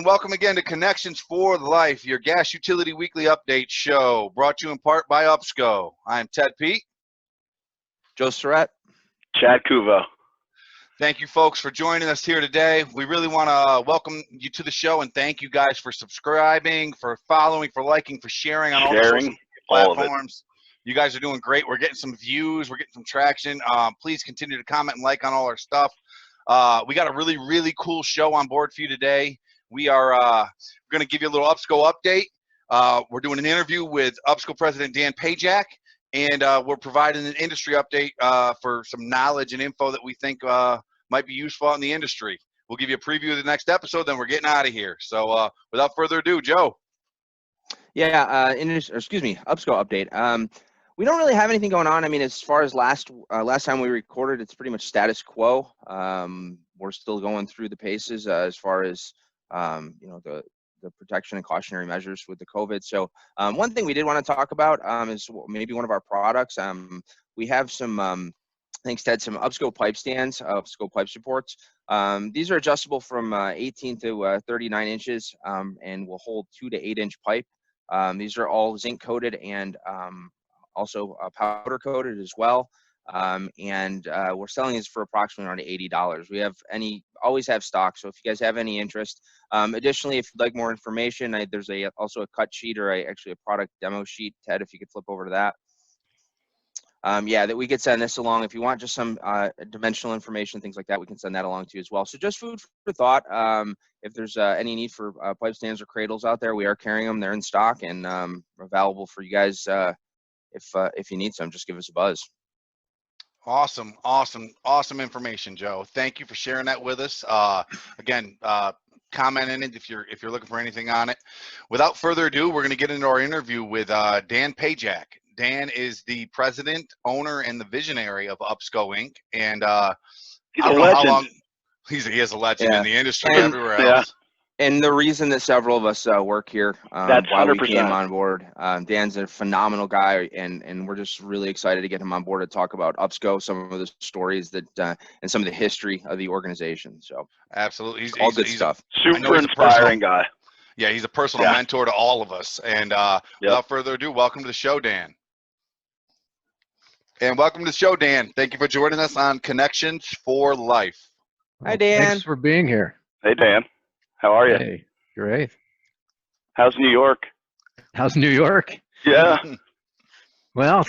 and welcome again to Connections for Life, your gas utility weekly update show, brought to you in part by UPSCO. I'm Ted Pete. Joe Surratt. Chad Kuvo. Thank you, folks, for joining us here today. We really want to welcome you to the show and thank you guys for subscribing, for following, for liking, for sharing on all the social media platforms. You guys are doing great. We're getting some views. We're getting some traction. Please continue to comment and like on all our stuff. We got a really cool show on board for you today. We are going to give you a little UPSCO update. We're doing an interview with UPSCO President Dan Pajak, and we're providing an industry update for some knowledge and info that we think might be useful in the industry. We'll give you a preview of the next episode, then we're getting out of here. So without further ado, Joe. Yeah, UPSCO update. We don't really have anything going on. I mean, as far as last time we recorded, it's pretty much status quo. We're still going through the paces as far as the protection and cautionary measures with the COVID. So one thing we did want to talk about is maybe one of our products. We have some, thanks Ted, some UPSCO pipe stands, UPSCO pipe supports. These are adjustable from 18 to 39 inches and will hold 2 to 8 inch pipe. These are all zinc coated and also powder coated as well. We're selling these for approximately around $80. We always have stock, so if you guys have any interest. Additionally, if you'd like more information, there's also a cut sheet or actually a product demo sheet. Ted, if you could flip over to that. That we could send this along. If you want just some dimensional information, things like that, we can send that along to you as well. So just food for thought. If there's any need for pipe stands or cradles out there, we are carrying them. They're in stock and available for you guys. If you need some, just give us a buzz. Awesome information, Joe. Thank you for sharing that with us. Again, comment in it if you're looking for anything on it. Without further ado, we're going to get into our interview with Dan Pajak. Dan is the president, owner, and the visionary of UPSCO Inc. And he's a legend. He is a legend in the industry everywhere else. And the reason that several of us work here, that's why 100%. we came on board. Dan's a phenomenal guy, and we're just really excited to get him on board to talk about UPSCO, some of the stories that and some of the history of the organization. So absolutely, he's all good stuff. Super inspiring guy. Yeah, he's a personal mentor to all of us. And without further ado, welcome to the show, Dan. And welcome to the show, Dan. Thank you for joining us on Connections for Life. Hi, Dan. Thanks for being here. Hey, Dan. How are you? Hey, great. How's New York? How's New York? Yeah. Well,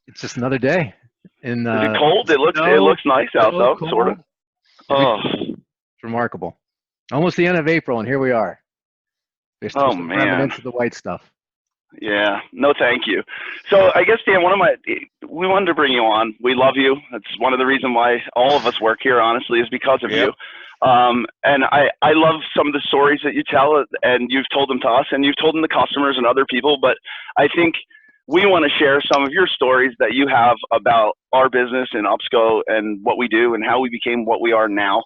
it's just another day. Is it cold? It looks nice out though, cold. sort of. Oh, it's remarkable. Almost the end of April, and here we are. There's still some remnants of the white stuff. Yeah. No, thank you. So I guess, Dan, we wanted to bring you on. We love you. That's one of the reasons why all of us work here, honestly, is because of you. And I love some of the stories that you tell, and you've told them to us, and you've told them to customers and other people. But I think we want to share some of your stories that you have about our business and UPSCO and what we do and how we became what we are now.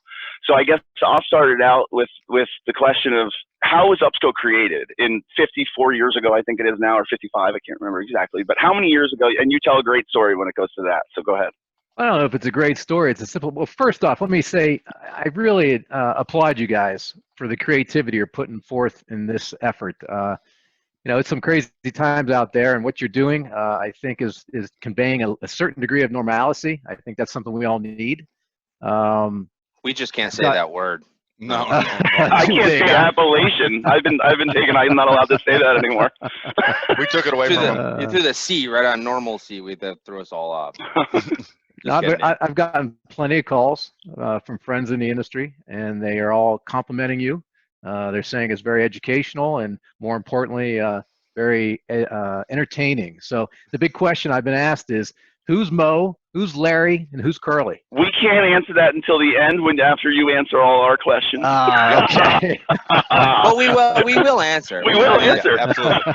So I guess I'll start it out with the question of, how was UPSCO created in 54 years ago, I think it is now, or 55, I can't remember exactly. But how many years ago? And you tell a great story when it goes to that. So go ahead. I don't know if it's a great story. It's a simple. Well, first off, let me say I really applaud you guys for the creativity you're putting forth in this effort. It's some crazy times out there, and what you're doing, I think, is conveying a certain degree of normalcy. I think that's something we all need. We just can't say that word. No. I can't say Appalachian. I've been taken. I'm not allowed to say that anymore. We took it away from him. You threw the C right on normalcy. That threw us all off. I've gotten plenty of calls from friends in the industry, and they are all complimenting you. They're saying it's very educational and, more importantly, very entertaining. So the big question I've been asked is, who's Mo, who's Larry, and who's Curly? We can't answer that until the end, after you answer all our questions. Okay. But we will answer. We will answer. Absolutely.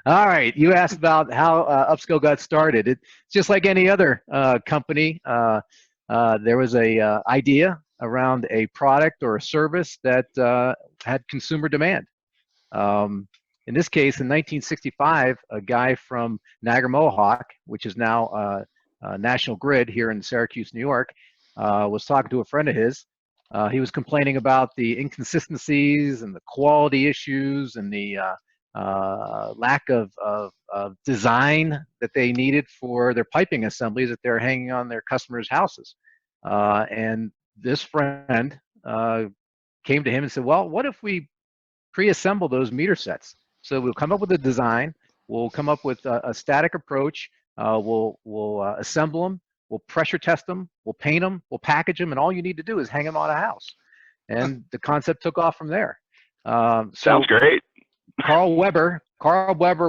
All right. You asked about how UPSCO got started. It's just like any other company. There was a idea around a product or a service that had consumer demand. In this case, in 1965, a guy from Niagara Mohawk, which is now National Grid here in Syracuse, New York, was talking to a friend of his He was complaining about the inconsistencies and the quality issues and the lack of design that they needed for their piping assemblies that they're hanging on their customers' houses. And this friend came to him and said, well, what if we pre-assemble those meter sets? So we'll come up with a design, we'll come up with a static approach, we'll assemble them, we'll pressure test them, we'll paint them, we'll package them, and all you need to do is hang them on a house. And the concept took off from there. Sounds great. Carl Weber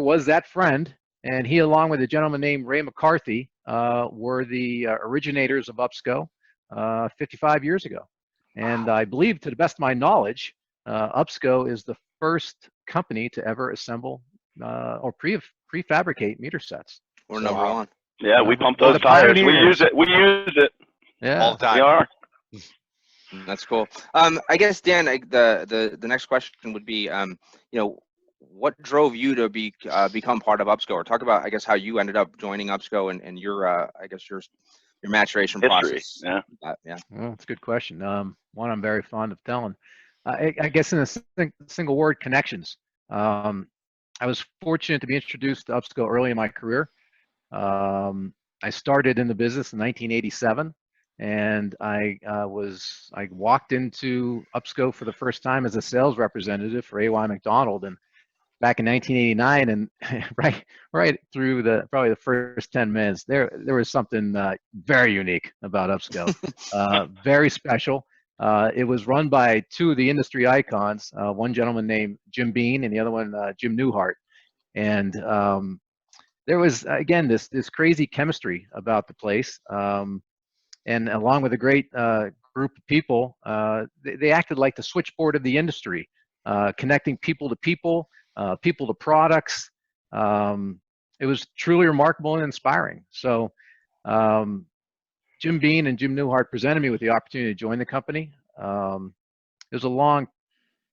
was that friend, and he, along with a gentleman named Ray McCarthy, were the originators of UPSCO 55 years ago. And I believe, to the best of my knowledge, UPSCO is the first company to ever assemble or prefabricate meter sets. We're number one. Yeah, we pump those tires. We use it. We use it. Yeah, all the time. We are. That's cool. I guess, Dan, the next question would be, what drove you to become part of UPSCO, or talk about, I guess, how you ended up joining UPSCO and your, I guess, your maturation process. Yeah. Yeah. Well, that's a good question. One I'm very fond of telling. I guess in a single word, connections. I was fortunate to be introduced to UPSCO early in my career. I started in the business in 1987, and I walked into UPSCO for the first time as a sales representative for AY McDonald, and back in 1989, and right through probably the first 10 minutes, there was something very unique about UPSCO, very special. It was run by two of the industry icons, one gentleman named Jim Bean and the other one Jim Newhart, and there was, again, this crazy chemistry about the place, and along with a great group of people, they acted like the switchboard of the industry, connecting people to people, people to products. It was truly remarkable and inspiring. So Jim Bean and Jim Newhart presented me with the opportunity to join the company. It was a long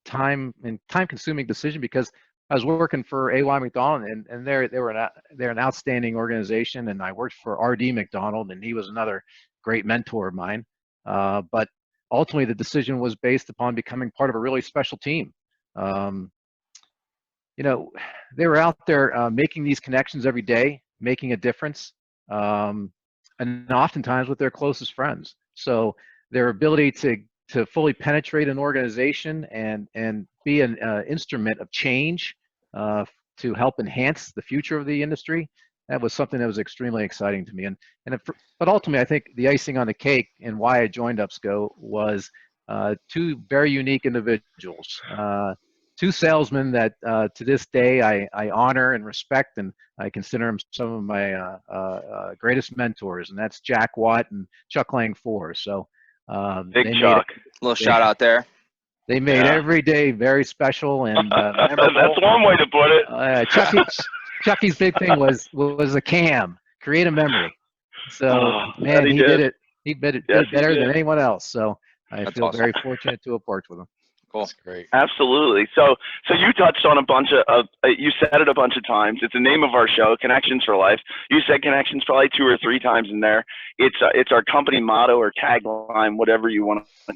time and time-consuming decision because I was working for AY McDonald, and they're an outstanding organization, and I worked for RD McDonald, and he was another great mentor of mine. But ultimately, the decision was based upon becoming part of a really special team. They were out there making these connections every day, making a difference, and oftentimes with their closest friends. So their ability to fully penetrate an organization and be an instrument of change to help enhance the future of the industry, that was something that was extremely exciting to me. But ultimately, I think the icing on the cake and why I joined UPSCO was two very unique individuals, two salesmen that to this day I honor and respect, and I consider them some of my greatest mentors, and that's Jack Watt and Chuck Lang-Four. So Big Chuck. Little shout out there. They made every day very special and memorable. That's one way to put it. Chucky's big thing was a CAM, create a memory. So man, he did it. He did it better than anyone else. So I feel very fortunate to have worked with him. Cool. That's great. Absolutely. So you touched on a bunch of you said it a bunch of times. It's the name of our show, Connections for Life. You said connections probably 2 or 3 times in there. It's our company motto or tagline, whatever you want to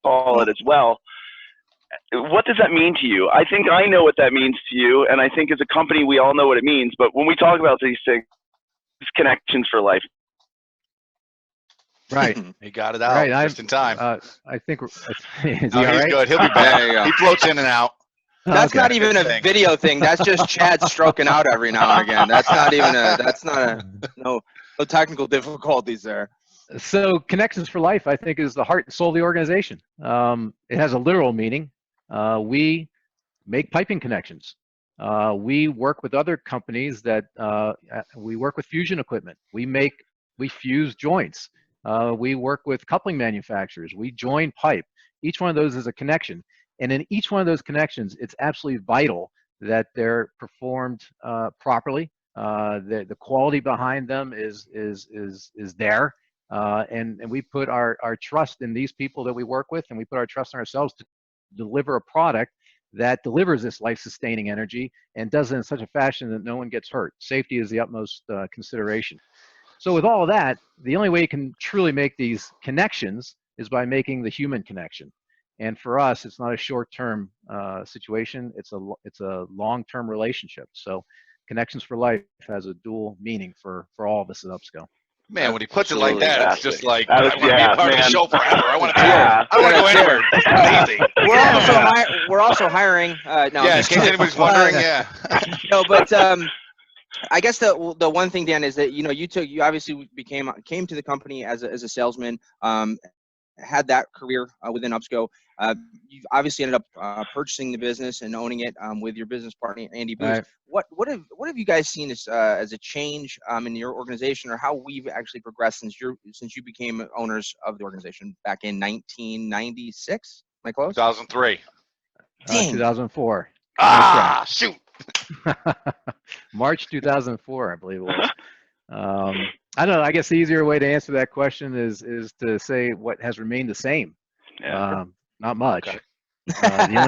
call it as well. What does that mean to you? I think I know what that means to you, and I think as a company we all know what it means. But when we talk about these things, it's Connections for Life. Right. He got it out just in time. I think is he's good. He'll be back. He floats in and out. That's not even a video thing. That's just Chad stroking out every now and again. That's not no technical difficulties there. So Connections for Life, I think, is the heart and soul of the organization. It has a literal meaning. We make piping connections. We work with other companies that we work with fusion equipment. We fuse joints. We work with coupling manufacturers. We join pipe. Each one of those is a connection. And in each one of those connections, it's absolutely vital that they're performed properly. The quality behind them is there. And we put our trust in these people that we work with, and we put our trust in ourselves to deliver a product that delivers this life-sustaining energy and does it in such a fashion that no one gets hurt. Safety is the utmost consideration. So with all of that, the only way you can truly make these connections is by making the human connection. And for us, it's not a short-term situation. It's a long-term relationship. So Connections for Life has a dual meaning for all of us at UPSCO. Man, when he puts it like that, it's just like, I want to be a part of the show forever. I want to be here. I don't want to go anywhere. It's easy. We're also hiring. No, yeah, in case anybody's wondering, yeah. No, but I guess the one thing, Dan, is that you obviously came to the company as a salesman, had that career within UPSCO. You've obviously ended up purchasing the business and owning it with your business partner Andy Booth. Right. What have you guys seen as a change in your organization, or how we've actually progressed since you became owners of the organization back in 1996? Am I close? 2003. 2004. Ah, shoot. March 2004, I believe it was. I don't know. I guess the easier way to answer that question is to say what has remained the same. Yeah. Not much. Okay. The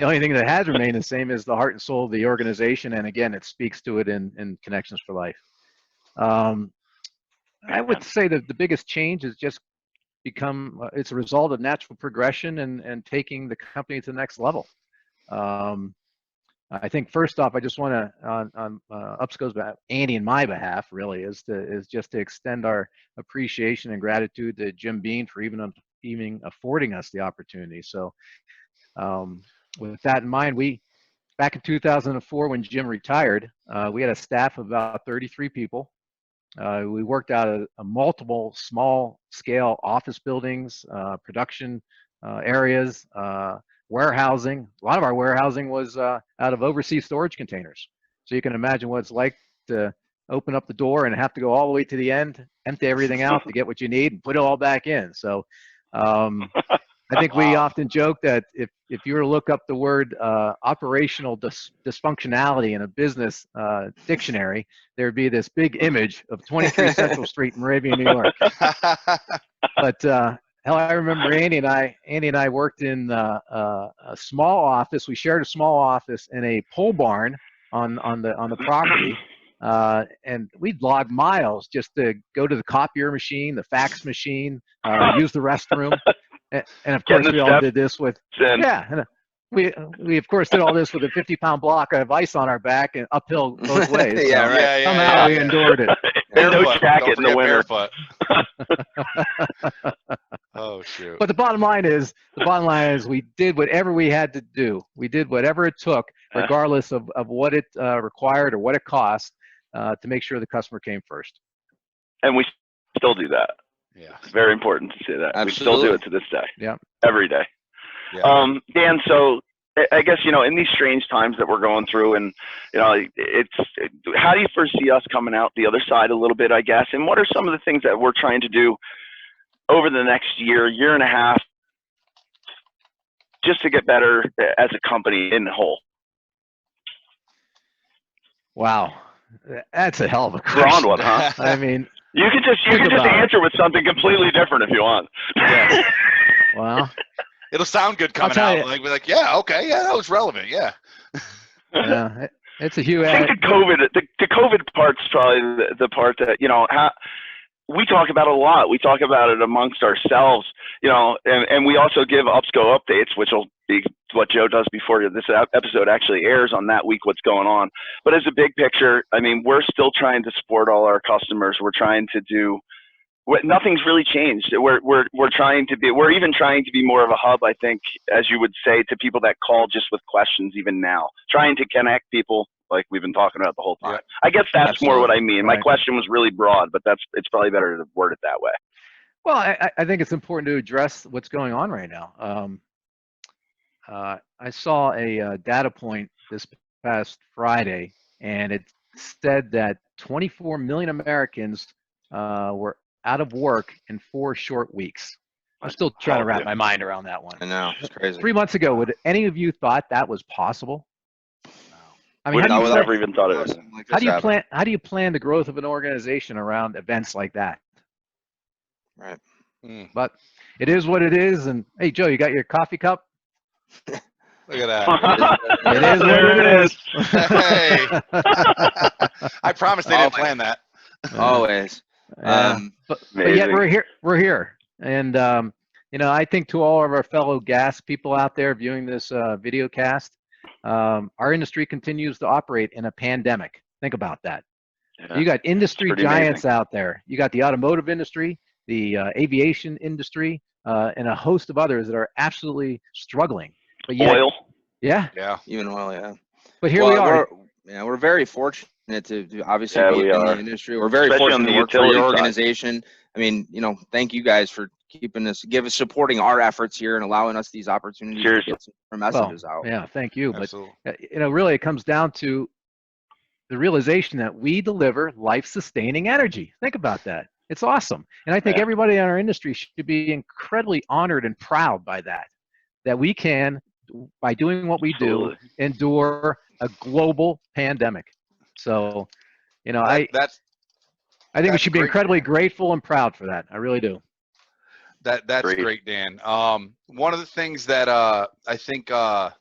only thing that has remained the same is the heart and soul of the organization, and again, it speaks to it in Connections for Life. I would say that the biggest change has just become it's a result of natural progression and taking the company to the next level. I think first off, I just want to, on UPSCO's behalf, Andy and my behalf, really, is just to extend our appreciation and gratitude to Jim Bean for even affording us the opportunity. So, with that in mind, back in 2004, when Jim retired, we had a staff of about 33 people. We worked out of multiple small-scale office buildings, production areas. Warehousing. A lot of our warehousing was out of overseas storage containers. So you can imagine what it's like to open up the door and have to go all the way to the end, empty everything out to get what you need and put it all back in. So I think we often joke that if you were to look up the word operational dysfunctionality in a business dictionary, there would be this big image of 23 Central Street in Moravian, New York. But hell, I remember Andy and I worked in a small office. We shared a small office in a pole barn on the property, and we'd log miles just to go to the copier machine, the fax machine, use the restroom, and of course we all did this with we of course did all this with a 50-pound block of ice on our back and uphill both ways. Yeah, so right. Somehow we endured it. And no jacket in the winter. Oh shoot! But the bottom line is we did whatever we had to do. We did whatever it took, regardless of what it required or what it cost, to make sure the customer came first. And we still do that. Yeah, it's very important to say that. Absolutely. We still do it to this day. Yeah, every day. Yeah. Dan, so I guess, in these strange times that we're going through, and, it's, how do you foresee us coming out the other side a little bit, I guess? And what are some of the things that we're trying to do over the next year and a half, just to get better as a company in whole? Wow. That's a hell of a question. Drawn one, huh? I mean, you can just answer with something completely different if you want. Yeah. Well, it'll sound good coming out. Like, we're like, yeah, okay, yeah, that was relevant. Yeah. Yeah, it's a huge. I think the COVID part's probably the part that, how we talk about it a lot. We talk about it amongst ourselves, and we also give UPSCO updates, which will be what Joe does before this episode actually airs on that week, what's going on. But as a big picture, I mean, we're still trying to support all our customers. We're trying to do nothing's really changed. We're even trying to be more of a hub, I think, as you would say, to people that call just with questions even now, trying to connect people like we've been talking about the whole time. Yeah. I guess that's Absolutely. More what I mean. Right. My question was really broad, but it's probably better to word it that way. Well, I think it's important to address what's going on right now. I saw a data point this past Friday, and it said that 24 million Americans were out of work in 4 short weeks. I'm still trying to wrap my mind around that one. I know, it's crazy. 3 months ago, would any of you thought that was possible? No. I mean, never even thought it was. How do you plan the growth of an organization around events like that? Right. But it is what it is. And hey, Joe, you got your coffee cup? Look at that. It is what it is. Hey. I promise they didn't plan that. Always. But yet we're here. And I think to all of our fellow gas people out there viewing this video cast, our industry continues to operate in a pandemic. Think about that. Yeah, You got industry giants amazing out there. You got the automotive industry, the aviation industry, and a host of others that are absolutely struggling. But yet, oil. Yeah. Even oil, yeah. But here we are. We're very fortunate to obviously Yeah, be we in are. the industry. We're very Especially on fortunate the to work for utility your side. organization. I mean, thank you guys for supporting our efforts here and allowing us these opportunities Cheers. to get some messages out. Yeah, thank you. Absolutely. But really, it comes down to the realization that we deliver life-sustaining energy. Think about that. It's awesome. And I think everybody in our industry should be incredibly honored and proud by that, that we can, by doing what we do, endure a global pandemic. So, I think we should be incredibly grateful and proud for that. I really do. That's great, Dan. One of the things that I think are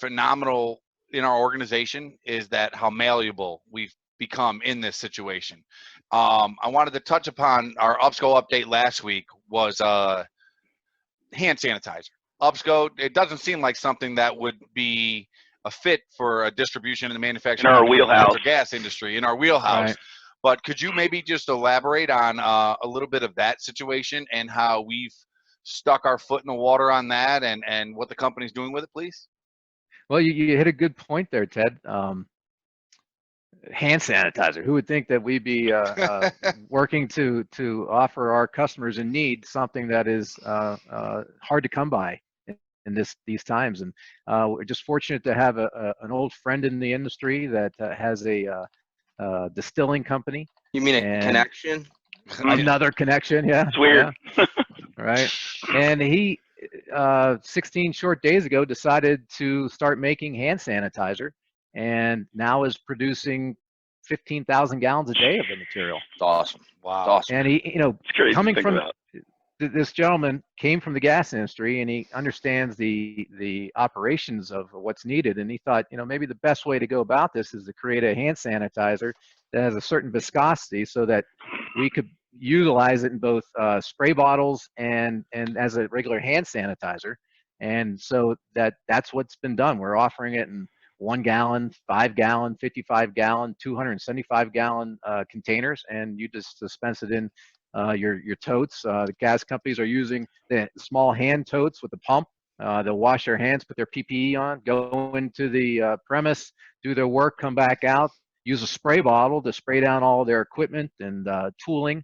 phenomenal in our organization is that how malleable we've become in this situation. I wanted to touch upon our UPSCO update last week was hand sanitizer. UPSCO, it doesn't seem like something that would be a fit for a distribution in the manufacturing in our wheelhouse gas industry, in our wheelhouse. Right. But could you maybe just elaborate on a little bit of that situation and how we've stuck our foot in the water on that and what the company's doing with it, please? Well, you hit a good point there, Ted. Hand sanitizer. Who would think that we'd be working to offer our customers in need something that is hard to come by in these times? And we're just fortunate to have an old friend in the industry that has a distilling company. You mean a connection? Another connection, yeah. It's weird. Yeah. Right. And he 16 short days ago decided to start making hand sanitizer, and now is producing 15,000 gallons a day of the material. It's awesome. Wow. It's awesome. And he, It's crazy coming to think from about. this gentleman came from the gas industry, and he understands the operations of what's needed. And he thought, maybe the best way to go about this is to create a hand sanitizer that has a certain viscosity so that we could utilize it in both spray bottles and as a regular hand sanitizer. And so that's what's been done. We're offering it in 1 gallon, 5 gallon, 55 gallon, 275 gallon containers, and you just dispense it in your totes. The gas companies are using the small hand totes with the pump. They'll wash their hands, put their PPE on, go into the premise, do their work, come back out, use a spray bottle to spray down all their equipment and tooling,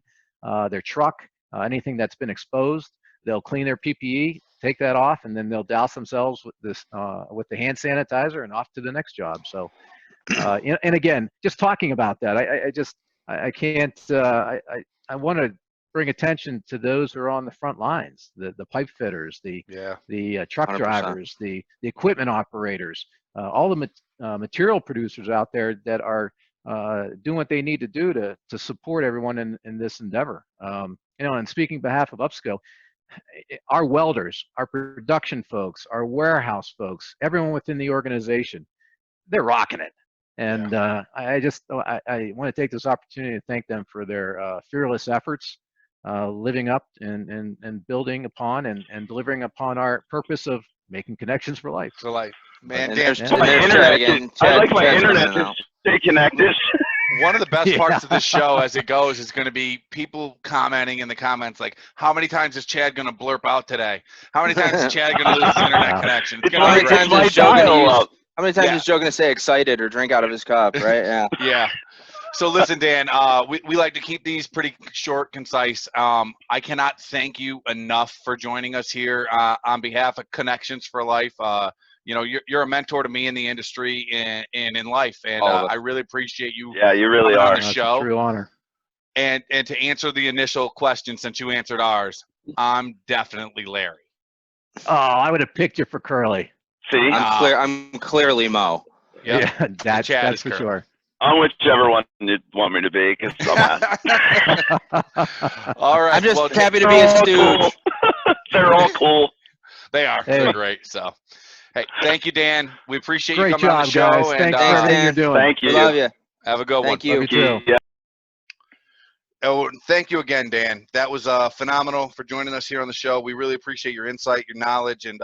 their truck, anything that's been exposed. They'll clean their PPE, take that off, and then they'll douse themselves with this with the hand sanitizer and off to the next job. So, and again, just talking about that, I can't. I want to bring attention to those who are on the front lines, the pipe fitters, the truck 100%. Drivers, the equipment operators, all the material producers out there that are doing what they need to do to support everyone in this endeavor. And speaking on behalf of UPSCO, our welders, our production folks, our warehouse folks, everyone within the organization, they're rocking it. And I want to take this opportunity to thank them for their fearless efforts, living up and building upon and delivering upon our purpose of making connections for life. For life. Man, there's Chad again. I like my internet to stay connected. One of the best parts of this show as it goes is going to be people commenting in the comments like, how many times is Chad going to blurp out today? How many times is Chad going to lose his internet connection? It's how many times is Joe going to say excited or drink out of his cup, right? Yeah. Yeah. So listen, Dan, we like to keep these pretty short, concise. I cannot thank you enough for joining us here on behalf of Connections for Life. You're a mentor to me in the industry and in life, and I really appreciate you. Yeah, you really are. On the show. It's a true honor. And to answer the initial question, since you answered ours, I'm definitely Larry. Oh, I would have picked you for Curly. See, I'm clearly Mo. Yep. Yeah, that's for sure. I'm whichever one you want me to be, because all right. I'm just happy to be a stooge. Cool. They're all cool. They are. Hey. They're great. So, hey, thank you, Dan. We appreciate great you coming on the show. Guys. Thanks for everything you're doing. Thank you. Love you. Have a good one. Thank you. Love you too. Yeah. Oh, thank you again, Dan. That was phenomenal for joining us here on the show. We really appreciate your insight, your knowledge, and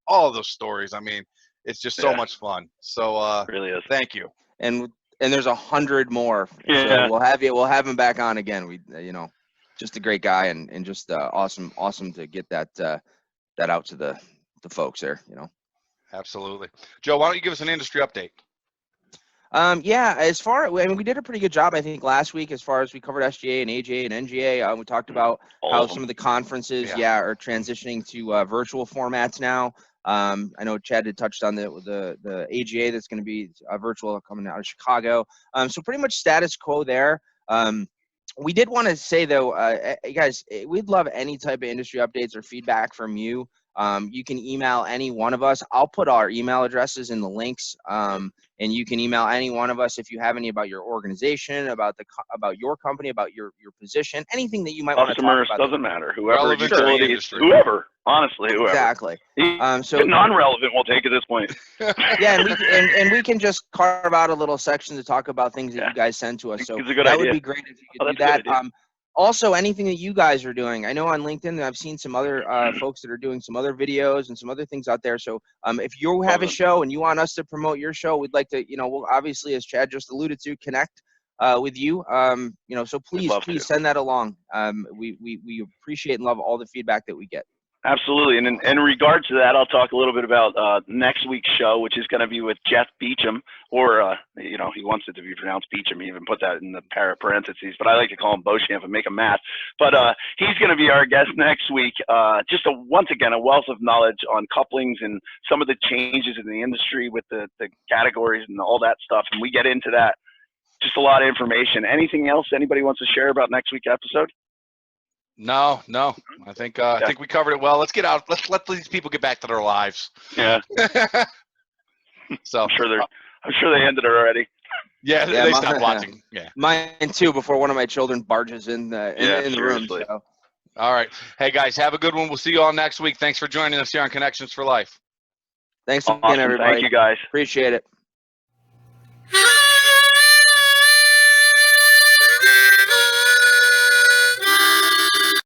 all of those stories. I mean, it's just so much fun. So really is. Thank you. And there's 100 more. Yeah. So we'll have him back on again. We just a great guy and just awesome to get that out to the folks there. Absolutely. Joe, why don't you give us an industry update? Yeah, we did a pretty good job, I think, last week as far as we covered SGA and AJA and NGA. We talked about how some of the conferences, are transitioning to virtual formats now. I know Chad had touched on the AGA that's going to be virtual coming out of Chicago. So pretty much status quo there. We did want to say, though, guys, we'd love any type of industry updates or feedback from you. You can email any one of us. I'll put our email addresses in the links, and you can email any one of us if you have any about your organization, about your company, about your position, anything that you might want to talk about. Doesn't matter. Whoever, utilities, whoever. Honestly, whoever. Exactly. So non-relevant, we'll take at this point. Yeah, and we can just carve out a little section to talk about things that you guys send to us. So that would be great if you could do that. Also, anything that you guys are doing. I know on LinkedIn I've seen some other folks that are doing some other videos and some other things out there. So if you have a show and you want us to promote your show, we'd like to, we'll obviously, as Chad just alluded to, connect with you. So please send that along. We appreciate and love all the feedback that we get. Absolutely. And in regards to that, I'll talk a little bit about next week's show, which is going to be with Jeff Beecham, or, he wants it to be pronounced Beecham. He even put that in the parentheses, but I like to call him Beauchamp and make him math. But he's going to be our guest next week. Once again, a wealth of knowledge on couplings and some of the changes in the industry with the categories and all that stuff. And we get into that. Just a lot of information. Anything else anybody wants to share about next week's episode? No. I think we covered it well. Let's get out. Let's let these people get back to their lives. Yeah. So I'm sure they ended it already. Yeah, they stopped watching. Yeah. Mine too. Before one of my children barges in the room. So. All right. Hey guys, have a good one. We'll see you all next week. Thanks for joining us here on Connections for Life. Thanks again, everybody. Thank you, guys. Appreciate it.